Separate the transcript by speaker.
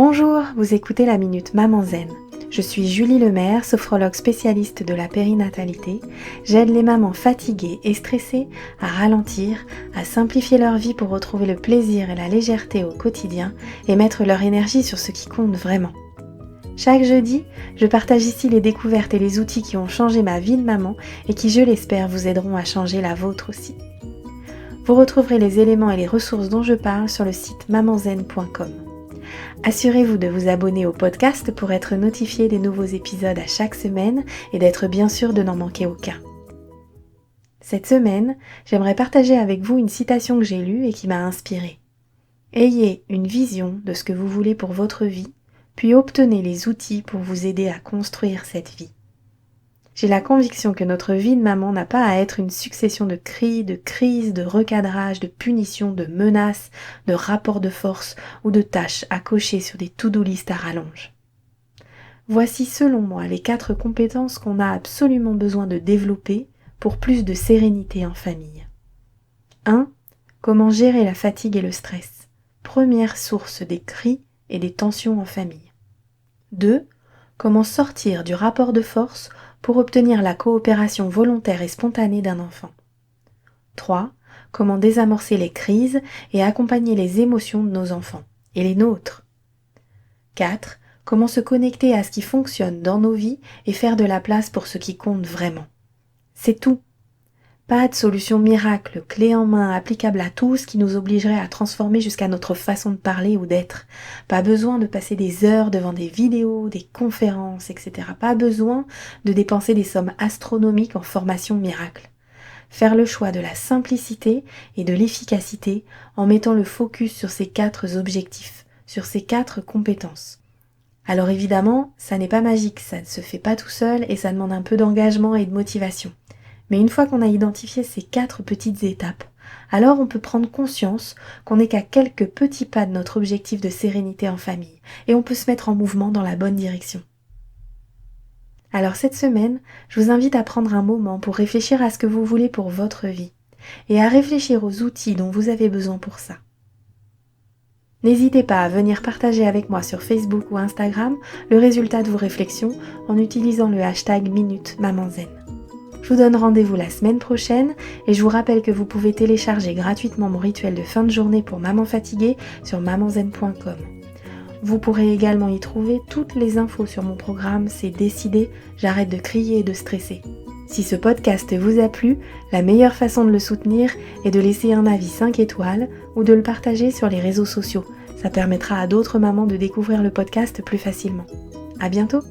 Speaker 1: Bonjour, vous écoutez la Minute Maman Zen. Je suis Julie Lemaire, sophrologue spécialiste de la périnatalité. J'aide les mamans fatiguées et stressées à ralentir, à simplifier leur vie pour retrouver le plaisir et la légèreté au quotidien et mettre leur énergie sur ce qui compte vraiment. Chaque jeudi, je partage ici les découvertes et les outils qui ont changé ma vie de maman et qui, je l'espère, vous aideront à changer la vôtre aussi. Vous retrouverez les éléments et les ressources dont je parle sur le site mamanzen.com. Assurez-vous de vous abonner au podcast pour être notifié des nouveaux épisodes à chaque semaine et d'être bien sûr de n'en manquer aucun. Cette semaine, j'aimerais partager avec vous une citation que j'ai lue et qui m'a inspirée. Ayez une vision de ce que vous voulez pour votre vie, puis obtenez les outils pour vous aider à construire cette vie. J'ai la conviction que notre vie de maman n'a pas à être une succession de cris, de crises, de recadrage, de punitions, de menaces, de rapports de force ou de tâches à cocher sur des to-do list à rallonge. Voici selon moi les 4 compétences qu'on a absolument besoin de développer pour plus de sérénité en famille. 1. Comment gérer la fatigue et le stress, première source des cris et des tensions en famille. 2. Comment sortir du rapport de force pour obtenir la coopération volontaire et spontanée d'un enfant. 3. Comment désamorcer les crises et accompagner les émotions de nos enfants, et les nôtres. 4. Comment se connecter à ce qui fonctionne dans nos vies et faire de la place pour ce qui compte vraiment. C'est tout. Pas de solution miracle, clé en main, applicable à tous qui nous obligerait à transformer jusqu'à notre façon de parler ou d'être. Pas besoin de passer des heures devant des vidéos, des conférences, etc. Pas besoin de dépenser des sommes astronomiques en formation miracle. Faire le choix de la simplicité et de l'efficacité en mettant le focus sur ces 4 objectifs, sur ces 4 compétences. Alors évidemment, ça n'est pas magique, ça ne se fait pas tout seul et ça demande un peu d'engagement et de motivation. Mais une fois qu'on a identifié ces 4 petites étapes, alors on peut prendre conscience qu'on n'est qu'à quelques petits pas de notre objectif de sérénité en famille et on peut se mettre en mouvement dans la bonne direction. Alors cette semaine, je vous invite à prendre un moment pour réfléchir à ce que vous voulez pour votre vie et à réfléchir aux outils dont vous avez besoin pour ça. N'hésitez pas à venir partager avec moi sur Facebook ou Instagram le résultat de vos réflexions en utilisant le hashtag #MinuteMamanZen. Je vous donne rendez-vous la semaine prochaine et je vous rappelle que vous pouvez télécharger gratuitement mon rituel de fin de journée pour maman fatiguée sur mamanzen.com. Vous pourrez également y trouver toutes les infos sur mon programme C'est décidé, j'arrête de crier et de stresser. Si ce podcast vous a plu, la meilleure façon de le soutenir est de laisser un avis 5 étoiles ou de le partager sur les réseaux sociaux. Ça permettra à d'autres mamans de découvrir le podcast plus facilement. À bientôt!